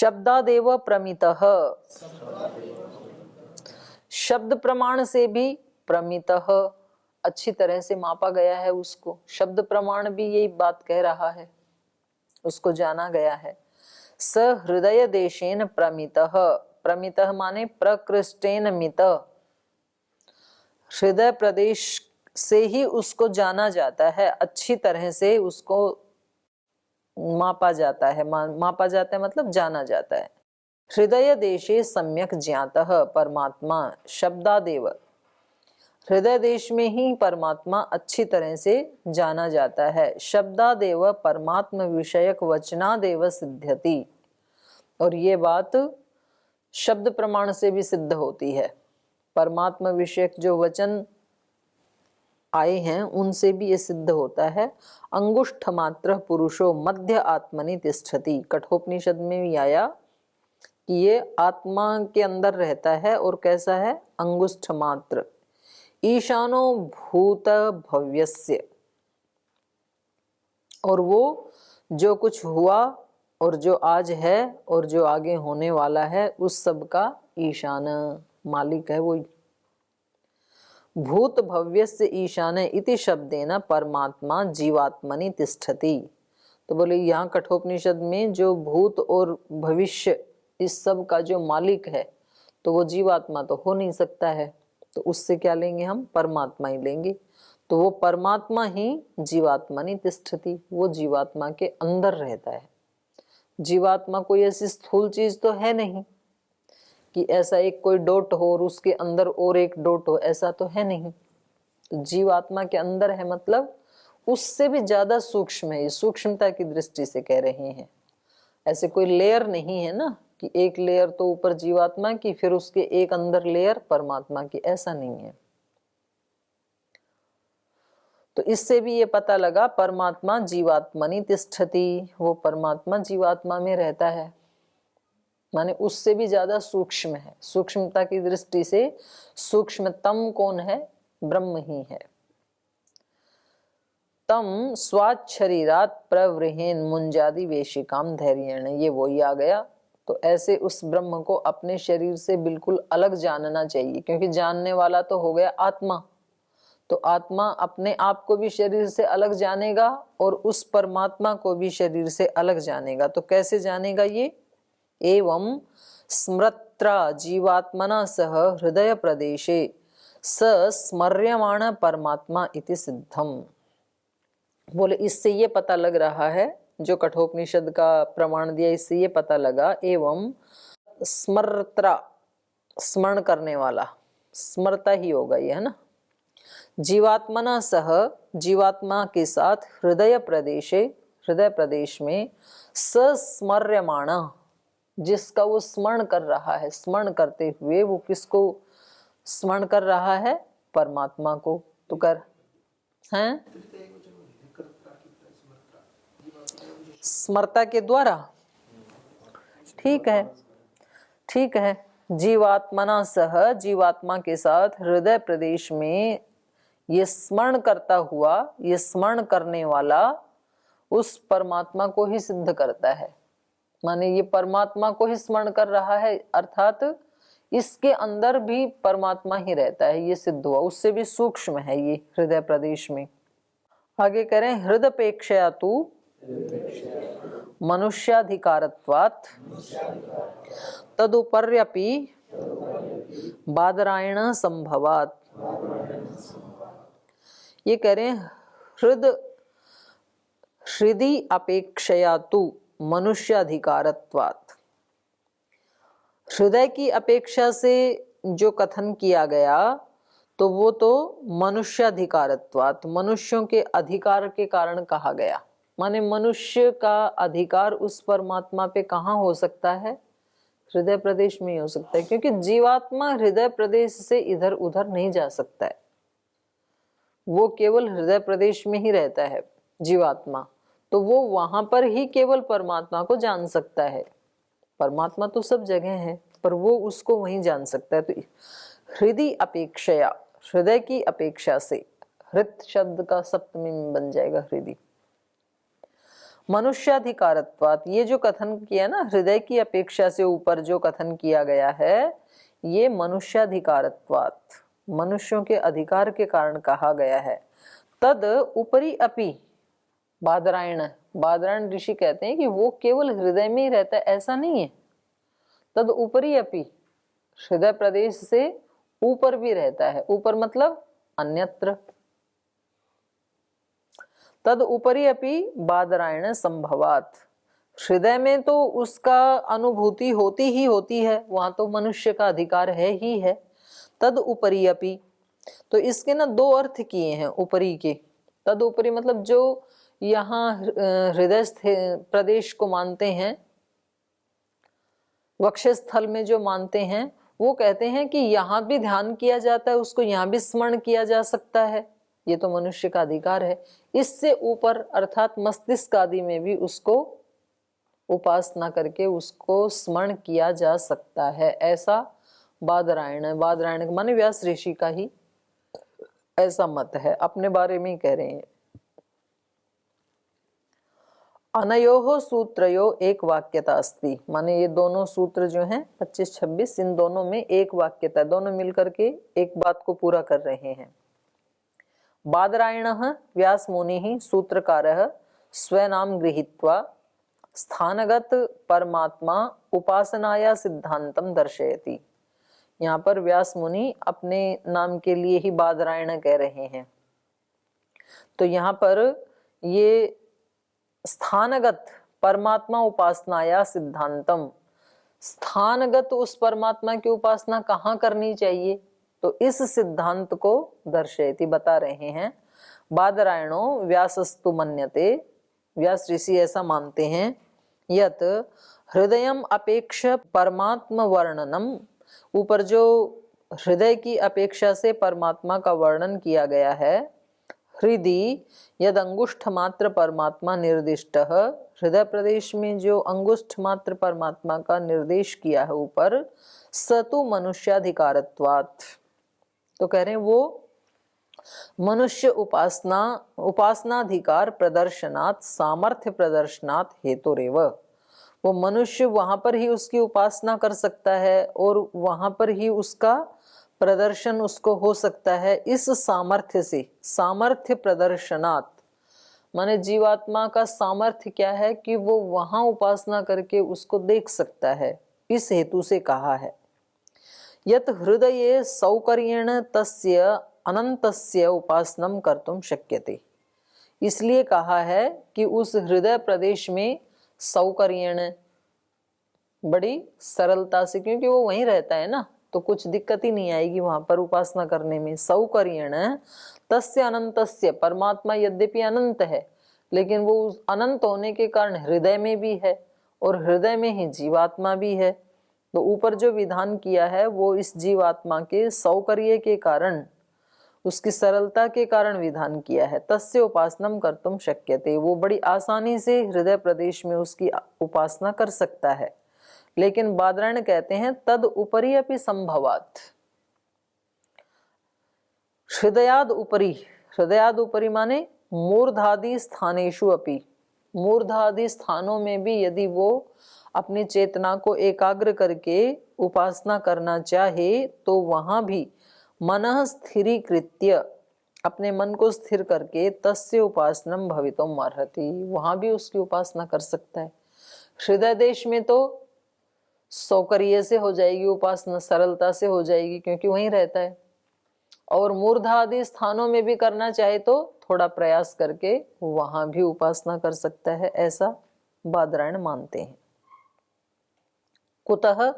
शब्दादेव प्रमितः, शब्द प्रमाण से भी प्रमितः अच्छी तरह से मापा गया है उसको। शब्द प्रमाण भी यही बात कह रहा है, उसको जाना गया है। स हृदय देशेन प्रमितः, प्रमितः माने प्रकृष्टेन मित, हृदय प्रदेश से ही उसको जाना जाता है, अच्छी तरह से उसको मापा जाता है। मापा जाता है मतलब जाना जाता है। हृदय देशे सम्यक ज्ञातः परमात्मा शब्दादेव, हृदय देश में ही परमात्मा अच्छी तरह से जाना जाता है। शब्दादेव परमात्म विषयक वचनादेव सिद्ध्यति, और ये बात शब्द प्रमाण से भी सिद्ध होती है। परमात्मा विषयक जो वचन आए हैं उनसे भी ये सिद्ध होता है। अंगुष्ठ मात्र पुरुषो मध्य आत्मनि तिष्ठति, कठोपनिषद में भी आया कि ये आत्मा के अंदर रहता है और कैसा है, अंगुष्ठ मात्र। ईशानो भूत भव्यस्य, और वो जो कुछ हुआ और जो आज है और जो आगे होने वाला है उस सब का ईशान मालिक है वो। भूत भव्यस्य ईशान इति शब्देन परमात्मा जीवात्मनि तिष्ठति, तो बोले यहाँ कठोपनिषद में जो भूत और भविष्य इस सब का जो मालिक है तो वो जीवात्मा तो हो नहीं सकता है, तो उससे क्या लेंगे हम, परमात्मा ही लेंगे। तो वो परमात्मा ही जीवात्मनि तिष्ठति, वो जीवात्मा के अंदर रहता है। जीवात्मा कोई ऐसी स्थूल चीज तो है नहीं कि ऐसा एक कोई डॉट हो और उसके अंदर और एक डॉट हो, ऐसा तो है नहीं। तो जीवात्मा के अंदर है मतलब उससे भी ज्यादा सूक्ष्म है, सूक्ष्मता की दृष्टि से कह रहे हैं। ऐसे कोई लेयर नहीं है ना कि एक लेयर तो ऊपर जीवात्मा की फिर उसके एक अंदर लेयर परमात्मा की, ऐसा नहीं है। तो इससे भी ये पता लगा परमात्मा जीवात्मनि तिष्ठति, वो परमात्मा जीवात्मा में रहता है, माने उससे भी ज्यादा सूक्ष्म है। सूक्ष्मता की दृष्टि से सूक्ष्मतम कौन है, ब्रह्म ही है। तम स्वाच्छरीरात प्रवृहेन मुंजादि वेशिकाम धैर्येण, ये वही आ गया। तो ऐसे उस ब्रह्म को अपने शरीर से बिल्कुल अलग जानना चाहिए, क्योंकि जानने वाला तो हो गया आत्मा। तो आत्मा अपने आप को भी शरीर से अलग जानेगा और उस परमात्मा को भी शरीर से अलग जानेगा। तो कैसे जानेगा ये, एवं स्मृत्रा जीवात्मना सह हृदय प्रदेशे स स्मर्यमाण परमात्मा इति सिद्धम, बोले इससे ये पता लग रहा है, जो कठोपनिषद का प्रमाण दिया इससे ये पता लगा। एवं स्मर्त्रा, स्मरण करने वाला, स्मरता ही होगा ये, है ना। जीवात्मना सह, जीवात्मा के साथ, हृदय प्रदेशे, हृदय प्रदेश में, सस्मर्यमाण, जिसका वो स्मरण कर रहा है। स्मरण करते हुए वो किसको स्मरण कर रहा है, परमात्मा को। तो कर हैं स्मरता के द्वारा, ठीक है, ठीक है। जीवात्मना सह, जीवात्मा के साथ, हृदय प्रदेश में ये स्मरण करता हुआ, ये स्मरण करने वाला उस परमात्मा को ही सिद्ध करता है। माने ये परमात्मा को ही स्मरण कर रहा है, अर्थात इसके अंदर भी परमात्मा ही रहता है, ये सिद्ध हुआ। उससे भी सूक्ष्म है ये हृदय प्रदेश में। आगे करें, हृदयपेक्षया तु मनुष्याधिकारत्वात् तदुपर्यपि बादरायण संभवात्, ये कह रहे हैं हृदय अपेक्षया तु मनुष्याधिकारत्वात्, हृदय की अपेक्षा से जो कथन किया गया तो वो तो मनुष्याधिकारत्वात्, मनुष्यों के अधिकार के कारण कहा गया। माने मनुष्य का अधिकार उस परमात्मा पे कहाँ हो सकता है, हृदय प्रदेश में ही हो सकता है, क्योंकि जीवात्मा हृदय प्रदेश से इधर उधर नहीं जा सकता है, वो केवल हृदय प्रदेश में ही रहता है जीवात्मा। तो वो वहां पर ही केवल परमात्मा को जान सकता है। परमात्मा तो सब जगह है पर वो उसको वहीं जान सकता है। तो हृदय अपेक्षया, हृदय की अपेक्षा से, हृत शब्द का सप्तमी में बन जाएगा हृदय। मनुष्याधिकारत्वात्, ये जो कथन किया ना हृदय की अपेक्षा से ऊपर जो कथन किया गया है, ये मनुष्याधिकारत्वात्, मनुष्यों के अधिकार के कारण कहा गया है। तद उपरि अपि, बादरायण, बादरायण ऋषि कहते हैं कि वो केवल हृदय में ही रहता है, ऐसा नहीं है। तद उपरि अपि, हृदय प्रदेश से ऊपर भी रहता है। ऊपर मतलब अन्यत्र। तद उपरि अपि बादरायण संभवात, हृदय में तो उसका अनुभूति होती ही होती है, वहां तो मनुष्य का अधिकार है ही है। तद उपरि अपि, तो इसके ना दो अर्थ किए हैं उपरि के। तद उपरि मतलब जो यहाँ हृदय प्रदेश को मानते हैं, वक्षस्थल में जो मानते हैं, वो कहते हैं कि यहाँ भी ध्यान किया जाता है, उसको यहाँ भी स्मरण किया जा सकता है, ये तो मनुष्य का अधिकार है। इससे ऊपर अर्थात मस्तिष्क आदि में भी उसको उपासना करके उसको स्मरण किया जा सकता है, ऐसा बादरायण है। बादरायण माने व्यास ऋषि का ही ऐसा मत है, अपने बारे में ही कह रहे हैं। अनयोः सूत्रयो एक वाक्यता अस्ति, माने ये दोनों सूत्र जो हैं 25-26, इन दोनों में एक वाक्यता, दोनों मिलकर के एक बात को पूरा कर रहे हैं। बादरायणः व्यास मुनिः सूत्रकारः स्वनाम गृहीत्वा स्थानगत परमात्मा उपासनाया सिद्धांतम दर्शयति। यहाँ पर व्यास मुनि अपने नाम के लिए ही बादरायण कह रहे हैं। तो यहाँ पर ये स्थानगत परमात्मा उपासनाया सिद्धांतम, स्थानगत उस परमात्मा की उपासना कहाँ करनी चाहिए, तो इस सिद्धांत को दर्शयति, बता रहे हैं। बादरायणो व्यासस्तु मन्यते, व्यास ऋषि ऐसा मानते हैं, यत हृदयम अपेक्ष परमात्म वर्णनम, ऊपर जो हृदय की अपेक्षा से परमात्मा का वर्णन किया गया है, हृदय यद अंगुष्ठ मात्र परमात्मा निर्दिष्ट, हृदय प्रदेश में जो अंगुष्ठ मात्र परमात्मा का निर्देश किया है ऊपर, सतु मनुष्याधिकारत्वात्, तो कह रहे हैं वो मनुष्य उपासनाधिकार प्रदर्शनात् सामर्थ्य प्रदर्शनात् हेतुरेव, वो मनुष्य वहां पर ही उसकी उपासना कर सकता है और वहां पर ही उसका प्रदर्शन उसको हो सकता है इस सामर्थ्य से। सामर्थ्य प्रदर्शनात् माने जीवात्मा का सामर्थ्य क्या है कि वो वहां उपासना करके उसको देख सकता है, इस हेतु से कहा है। यत हृदये सौकर्येण तस्य अनंतस्य उपासनम कर्तुम शक्यते, इसलिए कहा है कि उस हृदय प्रदेश में सौकर्येण, बड़ी सरलता से, क्योंकि वो वहीं रहता है ना, तो कुछ दिक्कत ही नहीं आएगी वहां पर उपासना करने में। सौकर्येण तस्य अनंतस्य, परमात्मा यद्यपि अनंत है लेकिन वो अनंत होने के कारण हृदय में भी है और हृदय में ही जीवात्मा भी है। तो ऊपर जो विधान किया है वो इस जीवात्मा के सौकर्य के कारण, उसकी सरलता के कारण विधान किया है। तस्य उपासनम कर्तुम शक्यते, वो बड़ी आसानी से हृदय प्रदेश में उसकी उपासना कर सकता है। लेकिन बादरायण कहते हैं तद उपरि अपि संभवात, हृदयाद उपरि, हृदयाद उपरि माने मूर्धादि स्थानेषु अपि, मूर्धादि स्थानों में भी यदि वो अपनी चेतना को एकाग्र करके उपासना करना चाहे तो वहां भी मनः स्थिरीकृत्य, अपने मन को स्थिर करके तस्य उपासनम भवितुम अर्हति, वहां भी उसकी उपासना कर सकता है। हृदय देश में तो सौकर्य से हो जाएगी उपासना, सरलता से हो जाएगी क्योंकि वहीं रहता है, और मूर्धा आदि स्थानों में भी करना चाहे तो थोड़ा प्रयास करके वहां भी उपासना कर सकता है, ऐसा बादरायण मानते हैं। कुतः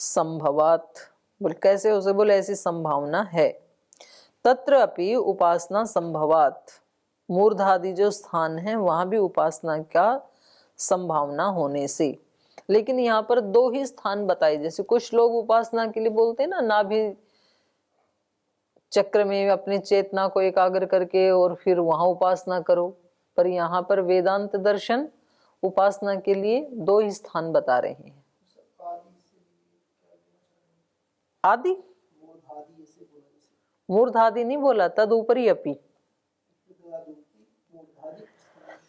संभवात, बोले कैसे उसे, बोले ऐसी संभावना है। तत्र अपि उपासना संभवात, मूर्धादि जो स्थान है वहां भी उपासना का संभावना होने से। लेकिन यहाँ पर दो ही स्थान बताए, जैसे कुछ लोग उपासना के लिए बोलते हैं ना, नाभि चक्र में अपनी चेतना को एकाग्र करके और फिर वहां उपासना करो, पर यहाँ पर वेदांत दर्शन उपासना के लिए दो ही स्थान बता रहे हैं। आदि, मूर्धादि नहीं बोला, तद ऊपरी अपि,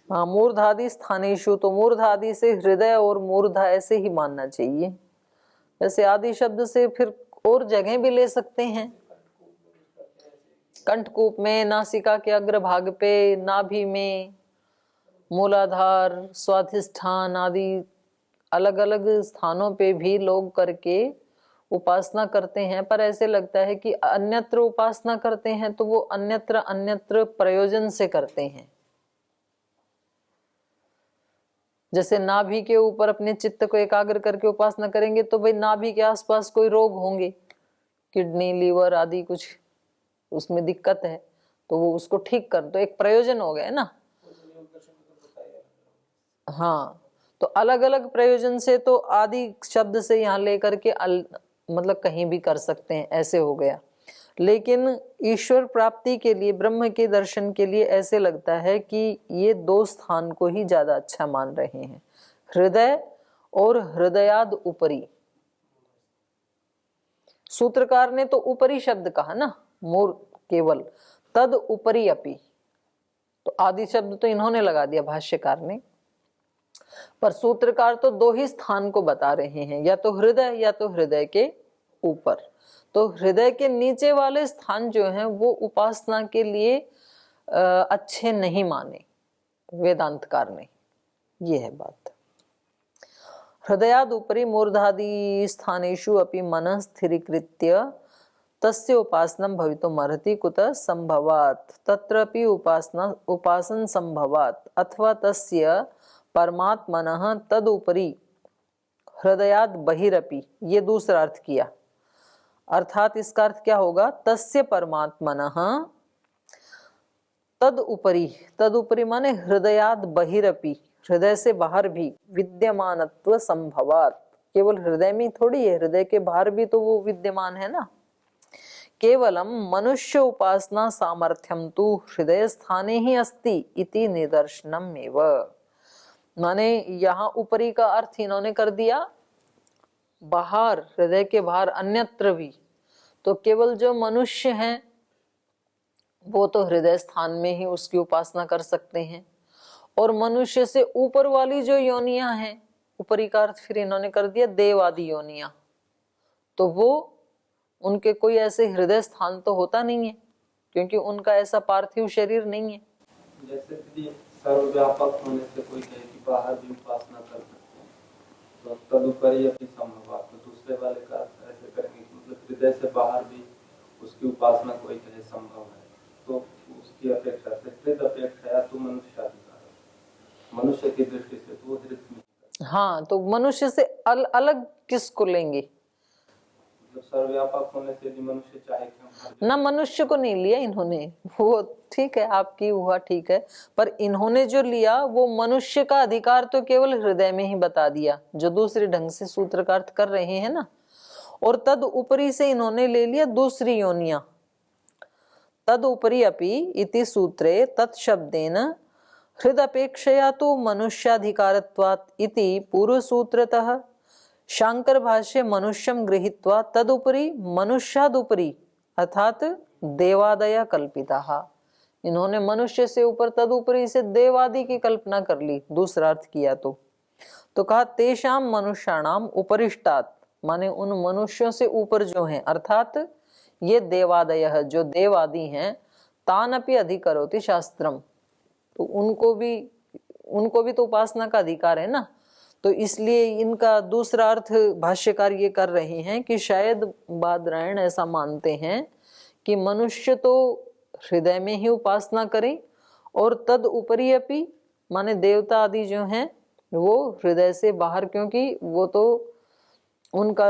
हाँ, मूर्धादि स्थानेषु, तो मूर्धादि से हृदय और मूर्धा ऐसे ही मानना चाहिए। वैसे आदि शब्द से फिर और जगह भी ले सकते हैं, कंठकूप में, नासिका के अग्रभाग पे, नाभि में, मूलाधार, स्वाधिष्ठान आदि अलग अलग स्थानों पे भी लोग करके उपासना करते हैं। पर ऐसे लगता है कि अन्यत्र उपासना करते हैं तो वो अन्यत्र अन्यत्र प्रयोजन से करते हैं। जैसे नाभि के ऊपर अपने चित्त को एकाग्र करके उपासना करेंगे तो भाई नाभि के आसपास कोई रोग होंगे, किडनी, लीवर आदि कुछ उसमें दिक्कत है, तो वो उसको ठीक कर, तो एक प्रयोजन हो गया ना। हाँ, तो अलग अलग प्रयोजन से तो आदि शब्द से यहाँ लेकर के मतलब कहीं भी कर सकते हैं, ऐसे हो गया। लेकिन ईश्वर प्राप्ति के लिए, ब्रह्म के दर्शन के लिए ऐसे लगता है कि ये दो स्थान को ही ज्यादा अच्छा मान रहे हैं, हृदय और हृदयाद उपरी। सूत्रकार ने तो उपरी शब्द कहा ना, मूर केवल, तद उपरी अपि, तो आदि शब्द तो इन्होंने लगा दिया भाष्यकार ने, पर सूत्रकार तो दो ही स्थान को बता रहे हैं, या तो हृदय या तो हृदय के ऊपर। तो हृदय के नीचे वाले स्थान जो हैं वो उपासना के लिए अच्छे नहीं माने वेदांतकार ने, ये है बात। हृदयाद उपरि मूर्धादि स्थानेषु अपि मनः स्थिरीकृत्य तस्य उपासनं भवितुमर्हति कुतः संभवात् तत्रापि उपासन संभवात् अथवा तस्य परमात्मनः तदुपरि हृदयाद बहिरपि, ये दूसरा अर्थ किया। अर्थात इसका अर्थ क्या होगा, तस्य परमात्मनः तदुपरि, तदुपरि माने हृदयाद बहिरपि, हृदय से बाहर भी, विद्यमानत्व संभवात्, केवल हृदय में थोड़ी है, हृदय के बाहर भी तो वो विद्यमान है ना। केवलम मनुष्य उपासना सामर्थ्यम तु हृदय स्थाने ही अस्ति इति निदर्शनम एव, माने यहाँ ऊपरी का अर्थ इन्होंने कर दिया बाहर, हृदय के बाहर अन्यत्र भी। तो केवल जो मनुष्य हैं वो तो हृदय स्थान में ही उसकी उपासना कर सकते हैं, और मनुष्य से ऊपर वाली जो योनियां हैं, ऊपरी का अर्थ फिर इन्होंने कर दिया देव आदि योनियां, तो वो उनके कोई ऐसे हृदय स्थान तो होता नहीं है, क्योंकि उनका ऐसा पार्थिव शरीर नहीं है। जैसे सर्वव्यापक होने से कोई कहे कि बाहर भी उपासना कर सकते हैं, तो तदुपरि अपनी संभव, तो दूसरे वाले का ऐसे करेंगे कि मतलब हृदय से बाहर भी उसकी उपासना कोई कहे संभव है, तो उसकी अपेक्षा से हृदय अपेक्षा तो मनुष्याधिकार, मनुष्य की दृष्टि से तो हृदय में। हाँ, तो मनुष्य से अलग किसको लेंगे, सर्वव्यापक होने से भी मनुष्य चाहे कि ना, मनुष्य को नहीं लिया इन्होंने, वो ठीक है आपकी हुआ ठीक है, पर इन्होंने जो लिया वो मनुष्य का अधिकार तो केवल हृदय में ही बता दिया, जो दूसरे ढंग से सूत्रकार कर रहे हैं ना। और तद ऊपरी से इन्होंने ले लिया दूसरी योनियां, तद ऊपरी अपि इति सूत्रे तत्शब्देन हृदपेक्षया तो मनुष्याधिकारत्वात् इति पूर्व सूत्रतः शांकर भाष्य मनुष्यम गृहीत्वा तदुपरि मनुष्यादुपरि अर्थात देवादय कल्पिताः, इन्होंने मनुष्य से ऊपर तदुपरि से देवादि की कल्पना कर ली, दूसरा अर्थ किया तो कहा तेषाम मनुष्याणाम उपरिष्टात्, माने उन मनुष्यों से ऊपर जो हैं, अर्थात ये देवादय जो देवादि हैं, तान अपि अधिकरोति शास्त्रम, तो उनको भी तो उपासना का अधिकार है ना। तो इसलिए इनका दूसरा अर्थ भाष्यकार ये कर रहे हैं कि शायद बादरायण ऐसा मानते हैं कि मनुष्य तो हृदय में ही उपासना करें, और तद ऊपरी अपि माने देवता आदि जो हैं वो हृदय से बाहर, क्योंकि वो तो उनका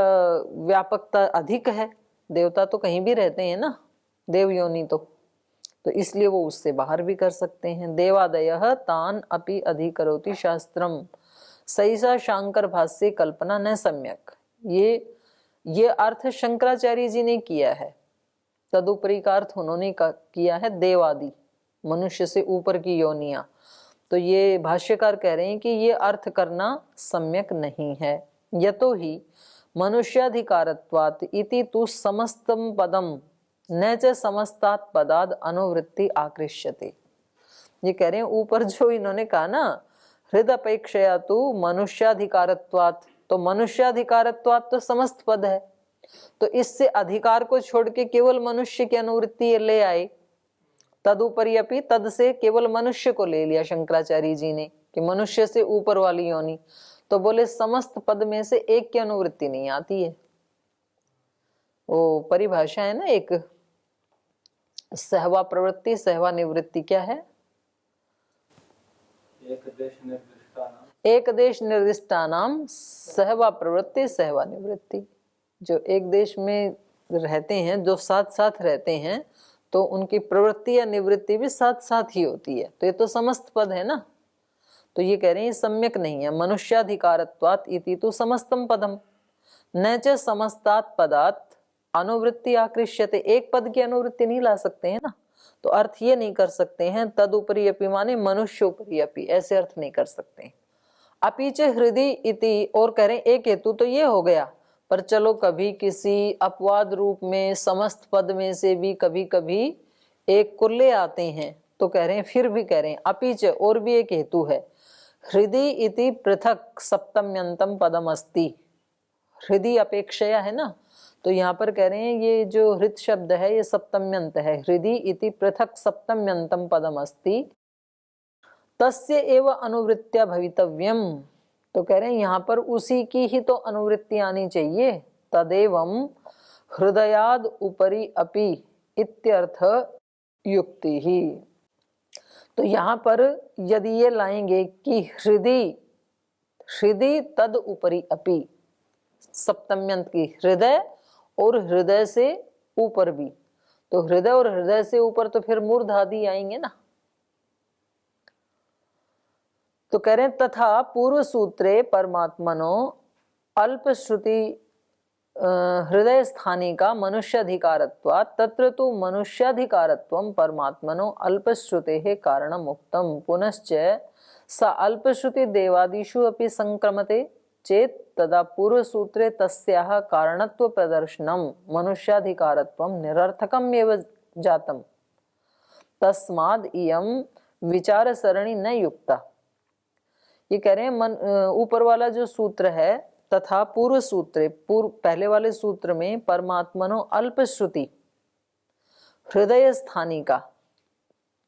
व्यापकता अधिक है, देवता तो कहीं भी रहते हैं ना, देव योनि तो इसलिए वो उससे बाहर भी कर सकते हैं। देवादयः तान अपि अधिकरोति शास्त्रम सैसा शांकर भाष्य कल्पना न सम्यक, ये अर्थ शंकराचार्य जी ने किया है, तदुपरि का अर्थ उन्होंने किया है देवादि, मनुष्य से ऊपर की योनियां। तो ये भाष्यकार कह रहे हैं कि ये अर्थ करना सम्यक नहीं है। यतो ही मनुष्याधिकारत्वात् इति तु समस्तम पदम न च समस्तात् पदाद अनुवृत्ति आकृष्यते, ये कह रहे हैं ऊपर जो इन्होंने कहा ना हृदयपेक्षया तु मनुष्याधिकारत्वात्, तो मनुष्याधिकारत्वात् तो समस्त पद है, तो इससे अधिकार को छोड़ के केवल मनुष्य की अनुवृत्ति ले आए। तदुपरि अपि, तद से केवल मनुष्य को ले लिया शंकराचार्य जी ने कि मनुष्य से ऊपर वाली योनि, तो बोले समस्त पद में से एक की अनुवृत्ति नहीं आती है। वो परिभाषा है ना एक, सहवा प्रवृत्ति सहवा निवृत्ति क्या है? एक देश निर्दिष्टानाम सहवा प्रवृत्ति सहवा निवृत्ति। जो एक देश में रहते हैं, जो साथ साथ रहते हैं, तो उनकी प्रवृत्ति या निवृत्ति भी साथ साथ ही होती है। तो ये तो समस्त पद है ना, तो ये कह रहे हैं सम्यक नहीं है। मनुष्याधिकारत्वात् इति तु समस्तम पदम न च समस्तात् पदात् अनुवृत्ति आकृष्यते। एक पद की अनुवृत्ति नहीं ला सकते हैं ना, तो अर्थ ये नहीं कर सकते हैं तदुपरि अपि माने मनुष्योपरि अपि, ऐसे अर्थ नहीं कर सकते। अपिच हृदय इति, और कह रहे एक हेतु तो ये हो गया, पर चलो कभी किसी अपवाद रूप में समस्त पद में से भी कभी कभी एक को ले आते हैं, तो कह रहे हैं फिर भी कह रहे हैं अपिच, और भी एक हेतु है। हृदय इति पृथक सप्तम्यंतम पदम अस्ति। हृदय अपेक्षया है ना, तो यहाँ पर कह रहे हैं ये जो हृद शब्द है ये सप्तम्यंत है। हृदय इति पृथक सप्तम्यंतम पदम अस्ति तस्य एव अनुवृत्त्या भवितव्यम। तो कह रहे हैं यहाँ पर उसी की ही तो अनुवृत्ति आनी चाहिए। तदेवं हृदयाद उपरि अपि इत्यर्थ युक्ति ही। तो यहाँ पर यदि ये लाएंगे कि हृदय हृदय तद उपरि अपि, सप्तम्यंत की हृदय और हृदय से ऊपर भी, तो हृदय और हृदय से ऊपर तो फिर मूर्ध आदि आएंगे ना। तो कह रहे हैं तथा पूर्व सूत्रे परमात्मनो अल्पश्रुति हृदय स्थानिका मनुष्याधिकारत्वात् तत्र तु मनुष्याधिकारत्वं परमात्मनो अल्पश्रुतेः कारणम् उक्तम्। पुनश्च सा अल्पश्रुति देवादिषु अपि संक्रमते चेत् तदा पूर्व सूत्रे तस्याः कारणत्व प्रदर्शनम् मनुष्याधिकारत्वं निरर्थकम् एव जातम्। तस्माद् इयं विचार सरणी न युक्ता। ये कह रहे हैं ऊपर वाला जो सूत्र है तथा पूर्व सूत्रे, पहले वाले सूत्र में परमात्मनो अल्पश्रुति हृदय स्थानी का,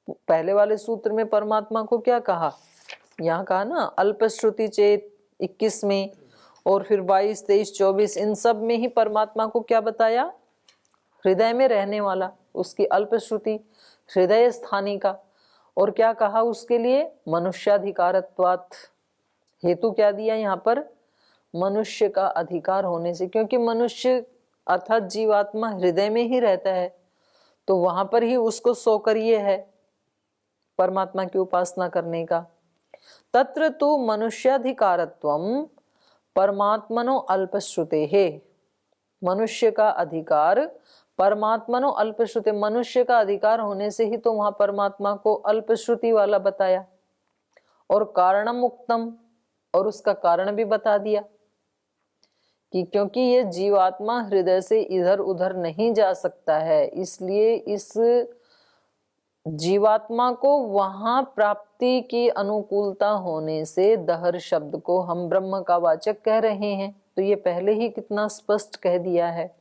पहले वाले सूत्र में परमात्मा को क्या कहा, यहाँ कहा ना अल्पश्रुति चेत 21 में, और फिर 22, 23, 24 इन सब में ही परमात्मा को क्या बताया, हृदय में रहने वाला, उसकी अल्पश्रुति हृदय स्थानी का। और क्या कहा उसके लिए, मनुष्याधिकारत्वात्। हेतु क्या दिया यहाँ पर, मनुष्य का अधिकार होने से, क्योंकि मनुष्य अर्थात जीवात्मा हृदय में ही रहता है, तो वहां पर ही उसको सौकर्य है परमात्मा की उपासना करने का। तत्र तु मनुष्याधिकारत्वं परमात्मनो अल्पश्रुतेः, मनुष्य का अधिकार परमात्मनो अल्पश्रुते, मनुष्य का अधिकार होने से ही तो वहां परमात्मा को अल्पश्रुति वाला बताया। और कारणम उक्तम, और उसका कारण भी बता दिया कि क्योंकि ये जीवात्मा हृदय से इधर उधर नहीं जा सकता है, इसलिए इस जीवात्मा को वहां प्राप्ति की अनुकूलता होने से दहर शब्द को हम ब्रह्म का वाचक कह रहे हैं। तो ये पहले ही कितना स्पष्ट कह दिया है।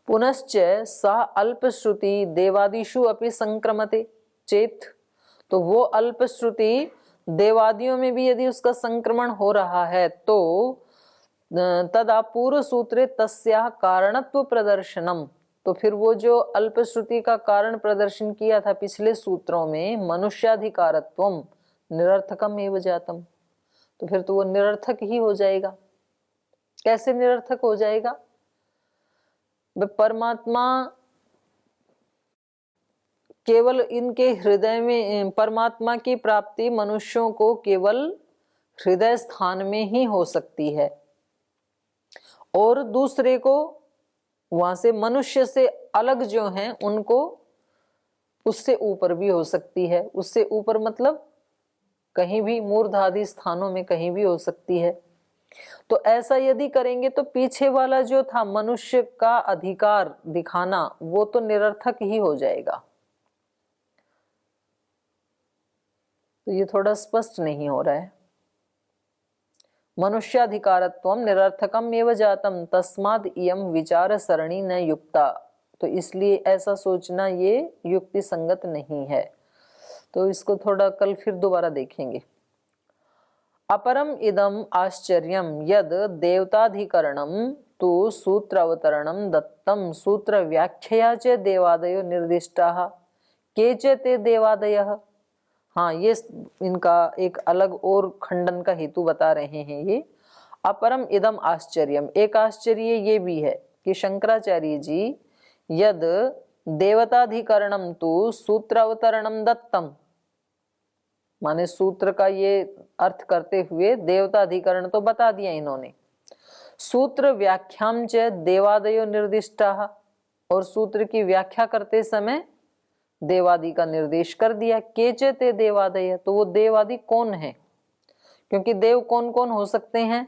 पुनश्च सा अल्पश्रुति देवादिषु अपि संक्रमते चेत, तो वो अल्पश्रुति देवादियों में भी यदि उसका संक्रमण हो रहा है तो तदा पूर्व सूत्रे तस्या कारणत्व प्रदर्शनम, तो फिर वो जो अल्पश्रुति का कारण प्रदर्शन किया था पिछले सूत्रों में, मनुष्याधिकारत्वम निरर्थकम एव जातम, तो फिर तो वो निरर्थक ही हो जाएगा। कैसे निरर्थक हो जाएगा, परमात्मा केवल इनके हृदय में, परमात्मा की प्राप्ति मनुष्यों को केवल हृदय स्थान में ही हो सकती है, और दूसरे को वहां से मनुष्य से अलग जो हैं उनको उससे ऊपर भी हो सकती है। उससे ऊपर मतलब कहीं भी मूर्ध आदि स्थानों में कहीं भी हो सकती है। तो ऐसा यदि करेंगे तो पीछे वाला जो था मनुष्य का अधिकार दिखाना वो तो निरर्थक ही हो जाएगा। तो ये थोड़ा स्पष्ट नहीं हो रहा है। मनुष्याधिकारत्वम निरर्थकम एव जातम तस्माद् इयं विचार सरणी न युक्ता। तो इसलिए ऐसा सोचना ये युक्ति संगत नहीं है। तो इसको थोड़ा कल फिर दोबारा देखेंगे। अपरम इदम आश्चर्यम यद देवताधिकरणम तु सूत्र अवतरणम दत्तम सूत्र व्याख्या च देवादयो निर्दिष्टाः के च ते देवादयः। हाँ, ये इनका एक अलग और खंडन का हेतु बता रहे हैं। ये अपरम इदम आश्चर्यम, एक आश्चर्य ये भी है कि शंकराचार्य जी यद देवताधिकरणम तु सूत्र अवतरणम दत्तम, माने सूत्र का ये अर्थ करते हुए देवताधिकरण तो बता दिया इन्होंने। सूत्र व्याख्याम च देवादयो निर्दिष्टाः, और सूत्र की व्याख्या करते समय देवादि का निर्देश कर दिया। केचे ते देवादय, तो वो देवादि कौन है, क्योंकि देव कौन कौन हो सकते हैं।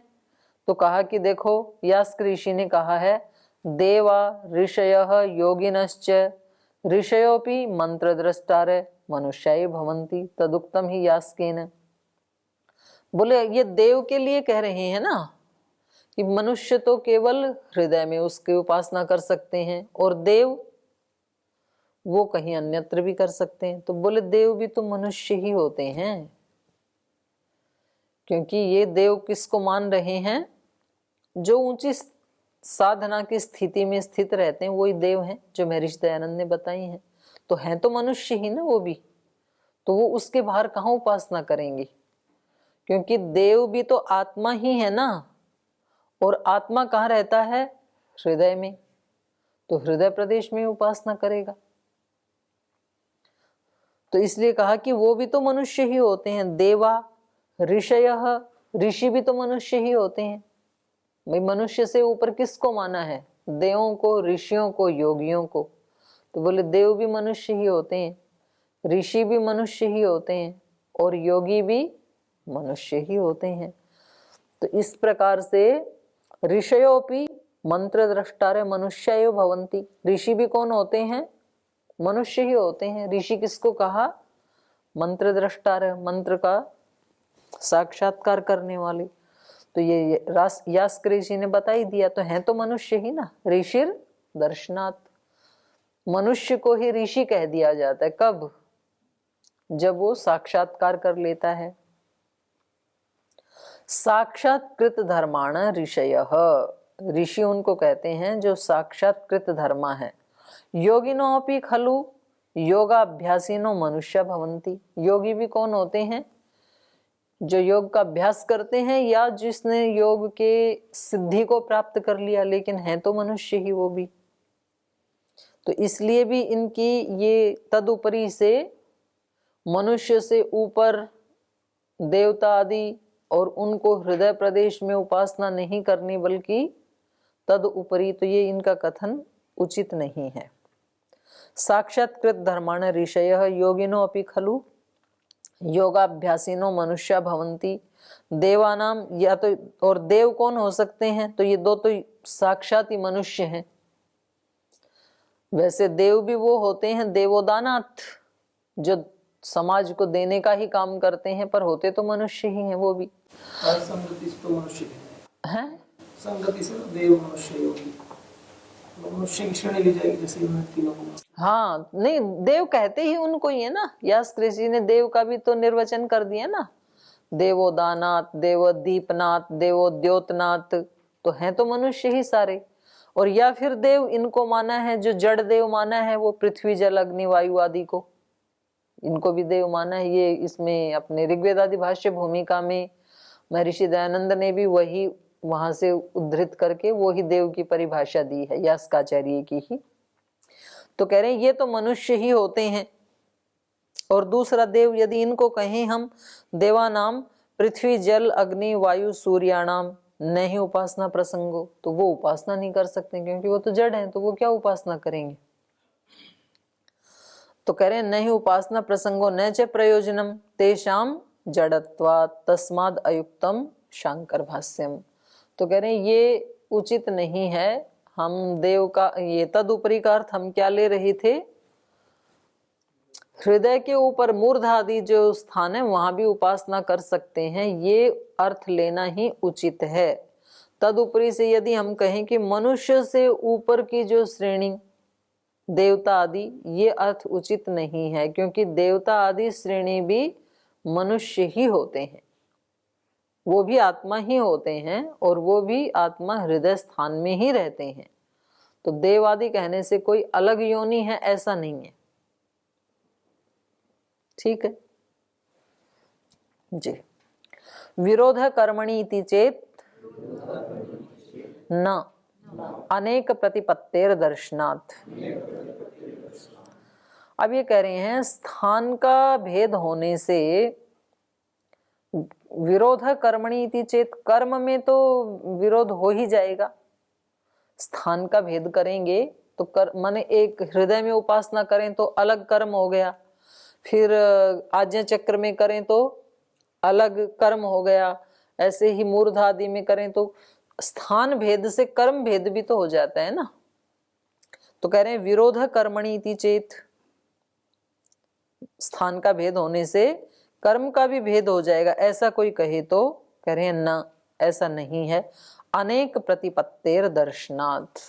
तो कहा कि देखो, यास्क ऋषि ने कहा है देवा ऋषयः योगिनश्च ऋषयोपि मंत्रद्रष्टारे मनुष्याय भवन्ति तदुक्तम ही यास्केन। बोले ये देव के लिए कह रहे हैं ना कि मनुष्य तो केवल हृदय में उसकी उपासना कर सकते हैं और देव वो कहीं अन्यत्र भी कर सकते हैं। तो बोले देव भी तो मनुष्य ही होते हैं, क्योंकि ये देव किसको मान रहे हैं, जो ऊंची साधना की स्थिति में स्थित रहते हैं वही देव हैं, जो महर्षि दयानंद ने बताई हैं। तो हैं तो मनुष्य ही ना वो भी, तो वो उसके बाहर कहाँ उपासना करेंगे, क्योंकि देव भी तो आत्मा ही है ना, और आत्मा कहाँ रहता है, हृदय में, तो हृदय प्रदेश में उपासना करेगा। तो इसलिए कहा कि वो भी तो मनुष्य ही होते हैं। देवा ऋषयः, ऋषि भी तो मनुष्य ही होते हैं। भाई मनुष्य से ऊपर किसको माना है, देवों को, ऋषियों को, योगियों को। तो बोले देव भी मनुष्य ही होते हैं, ऋषि भी मनुष्य ही होते हैं, और योगी भी मनुष्य ही होते हैं। तो इस प्रकार से ऋषयोपि मंत्र द्रष्टारे मनुष्याय भवन्ति, ऋषि भी कौन होते हैं, मनुष्य ही होते हैं। ऋषि किसको कहा, मंत्र द्रष्टारे, मंत्र का साक्षात्कार करने वाले। तो ये यास्क ऋषि ने बता ही दिया, तो हैं तो मनुष्य ही ना। ऋषिर दर्शनात्, मनुष्य को ही ऋषि कह दिया जाता है। कब, जब वो साक्षात्कार कर लेता है। साक्षात्कृत धर्माण ऋषयः, ऋषि उनको कहते हैं जो साक्षात्कृत धर्मा है। योगिनो अपि खलु योगाभ्यासिनो मनुष्य भवन्ति, योगी भी कौन होते हैं, जो योग का अभ्यास करते हैं या जिसने योग के सिद्धि को प्राप्त कर लिया, लेकिन है तो मनुष्य ही वो भी। तो इसलिए भी इनकी ये तदुपरि से मनुष्य से ऊपर देवता आदि और उनको हृदय प्रदेश में उपासना नहीं करनी, बल्कि तदुपरि, तो ये इनका कथन उचित नहीं है। साक्षात्कृत धर्माण ऋषयः योगिनो अपि खलु योगाभ्यासिनो मनुष्य भवन्ति देवानाम, या तो, और देव कौन हो सकते हैं, तो ये दो तो साक्षात ही मनुष्य हैं। वैसे देव भी वो होते हैं देवोदानाथ, जो समाज को देने का ही काम करते हैं, पर होते तो मनुष्य ही हैं वो भी। संगति से तो मनुष्य हैं, संगति से देव मनुष्य योगी, मनुष्य की श्रेणी ली जाएगी जैसे तीनों को। हाँ, नहीं, देव कहते ही उनको ही है ना। यास्क ऋषि ने देव का भी तो निर्वचन कर दिया ना, देवोदानाथ, देवदीपनाथ, देवोद्योतनाथ, तो हैं तो मनुष्य ही सारे। और या फिर देव इनको माना है, जो जड़ देव माना है वो पृथ्वी जल अग्नि वायु आदि को, इनको भी देव माना है। ये इसमें अपने ऋग्वेद आदि भाष्य भूमिका में महर्षि दयानंद ने भी वही वहां से उद्धृत करके वो ही देव की परिभाषा दी है, यास्काचार्य की ही। तो कह रहे हैं ये तो मनुष्य ही होते हैं। और दूसरा देव, यदि इनको कहें हम देवानाम पृथ्वी जल अग्नि वायु सूर्याणाम नहीं उपासना प्रसंगो, तो वो उपासना नहीं कर सकते, क्योंकि वो तो जड़ हैं, तो वो क्या उपासना करेंगे। तो कह रहे हैं नहीं उपासना प्रसंगो न च प्रयोजनम तेषाम जड़त्वात् तस्माद् अयुक्तम शांकर भाष्यम। तो कह रहे हैं ये उचित नहीं है। हम देव का ये तदुपरि का अर्थ हम क्या ले रहे थे, हृदय के ऊपर मूर्ध आदि जो स्थान है वहां भी उपासना कर सकते हैं, ये अर्थ लेना ही उचित है। तदुपरि से यदि हम कहें कि मनुष्य से ऊपर की जो श्रेणी देवता आदि, ये अर्थ उचित नहीं है, क्योंकि देवता आदि श्रेणी भी मनुष्य ही होते हैं, वो भी आत्मा ही होते हैं और वो भी आत्मा हृदय स्थान में ही रहते हैं। तो देव आदि कहने से कोई अलग योनि है ऐसा नहीं है। ठीक है जी। विरोध कर्मणि इति चेत न अनेक प्रतिपत्तेर दर्शनात्। अब ये कह रहे हैं स्थान का भेद होने से विरोध कर्मणि इति चेत, कर्म में तो विरोध हो ही जाएगा। स्थान का भेद करेंगे तो माने एक हृदय में उपासना करें तो अलग कर्म हो गया, फिर आज्ञा चक्र में करें तो अलग कर्म हो गया, ऐसे ही मूर्ध आदि में करें तो स्थान भेद से कर्म भेद भी तो हो जाता है ना। तो कह रहे हैं विरोध कर्मणि इति चेत, स्थान का भेद होने से कर्म का भी भेद हो जाएगा, ऐसा कोई कहे तो कह रहे हैं न, ऐसा नहीं है। अनेक प्रतिपत्तेर दर्शनात्,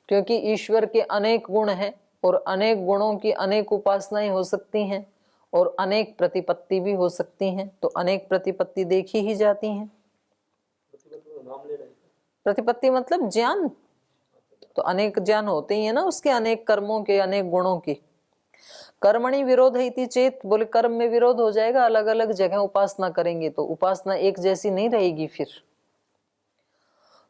क्योंकि ईश्वर के अनेक गुण हैं और अनेक गुणों की अनेक उपासनाएं हो सकती हैं और अनेक प्रतिपत्ति भी हो सकती हैं, तो अनेक प्रतिपत्ति देखी ही जाती हैं। प्रतिपत्ति मतलब ज्ञान, तो अनेक ज्ञान होते ही है ना उसके, अनेक कर्मों के, अनेक गुणों के। कर्मणि विरोध इति चेत, बोले कर्म में विरोध हो जाएगा, अलग अलग जगह उपासना करेंगे तो उपासना एक जैसी नहीं रहेगी फिर।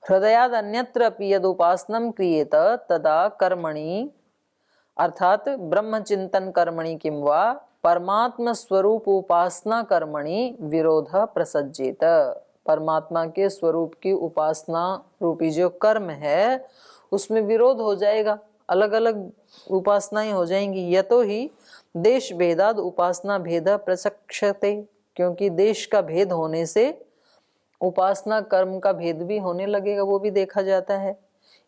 हृदयाद अन्यत्र अपि यद उपासनम क्रियेत तदा कर्मणि, अर्थात ब्रह्म चिंतन कर्मणि किं वा परमात्म स्वरूप उपासना कर्मणि विरोध प्रसज्जेत। परमात्मा के स्वरूप की उपासना रूपी जो कर्म है उसमें विरोध हो जाएगा, अलग अलग उपासनाएं हो जाएंगी। यतो ही देश भेदाद उपासना भेद प्रचक्षते, क्योंकि देश का भेद होने से उपासना कर्म का भेद भी होने लगेगा, वो भी देखा जाता है।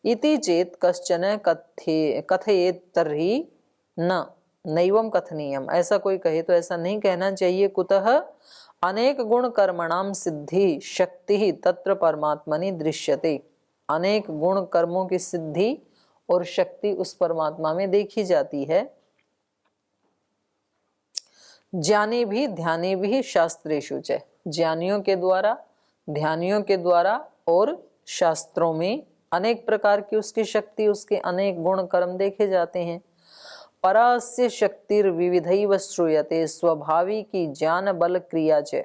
इति चेत कश्चन कथयेत तर्हि न नैवम कथनीयम, ऐसा कोई कहे तो ऐसा नहीं कहना चाहिए। कुतः अनेक गुण कर्मणाम सिद्धि शक्ति तत्र परमात्मनि दृश्यते, अनेक गुण कर्मों की सिद्धि और शक्ति उस परमात्मा में देखी जाती है। ज्ञानी भी ध्यानी भी शास्त्रेषु च, ज्ञानियों के द्वारा, ध्यानियों के द्वारा और शास्त्रों में अनेक प्रकार की उसकी शक्ति, उसके अनेक गुण कर्म देखे जाते हैं। परास्य शक्तिर विविधैव श्रूयते स्वाभाविकी ज्ञान बल क्रिया च,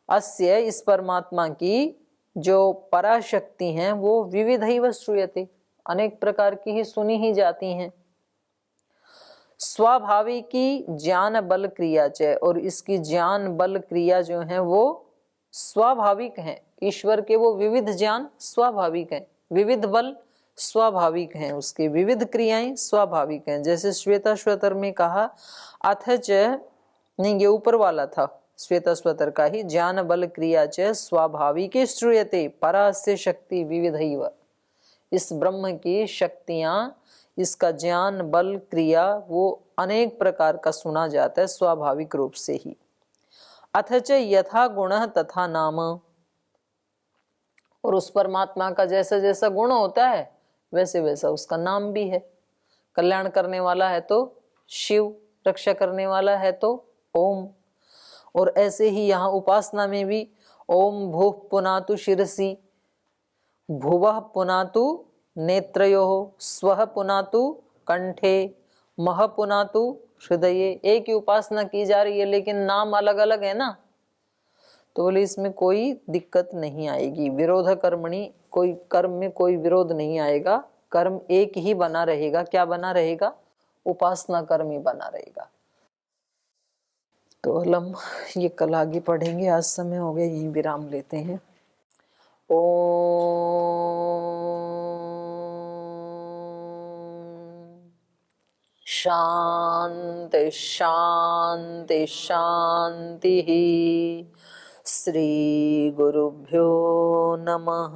अस्य इस परमात्मा की जो पराशक्ति हैं वो विविधैव श्रूयते, अनेक प्रकार की ही सुनी ही जाती हैं। स्वाभाविकी ज्ञान बल क्रिया च, और इसकी ज्ञान बल क्रिया जो है वो स्वाभाविक हैं। ईश्वर के वो विविध ज्ञान स्वाभाविक हैं, विविध बल स्वाभाविक हैं, उसके विविध क्रियाएं स्वाभाविक हैं। जैसे श्वेताश्वतर में कहा अथच, नहीं ये ऊपर वाला था श्वेताश्वतर का ही, ज्ञान बल क्रिया च स्वाभाविके श्रूयते परास्य शक्ति विविधैव, इस ब्रह्म की शक्तियां, इसका ज्ञान बल क्रिया वो अनेक प्रकार का सुना जाता है स्वाभाविक रूप से ही। अथच यथा गुण तथा नाम, और उस परमात्मा का जैसा जैसा गुण होता है वैसे वैसा उसका नाम भी है। कल्याण करने वाला है तो शिव, रक्षा करने वाला है तो ओम। और ऐसे ही यहाँ उपासना में भी ओम भूः पुनातु शिरसि, भुवः पुनातु नेत्रयोः, स्वः पुनातु कंठे, मह पुनातु हृदये। एक ही उपासना की जा रही है लेकिन नाम अलग अलग है ना, तो बोले इसमें कोई दिक्कत नहीं आएगी। विरोध कर्मणि, कोई कर्म में कोई विरोध नहीं आएगा, कर्म एक ही बना रहेगा। क्या बना रहेगा? उपासना कर्म ही बना रहेगा। तो अलम ये कल आगे पढ़ेंगे, आज समय हो गया, यहीं विराम लेते हैं। ओम शांति शांति शांति। श्री गुरुभ्यो नमः।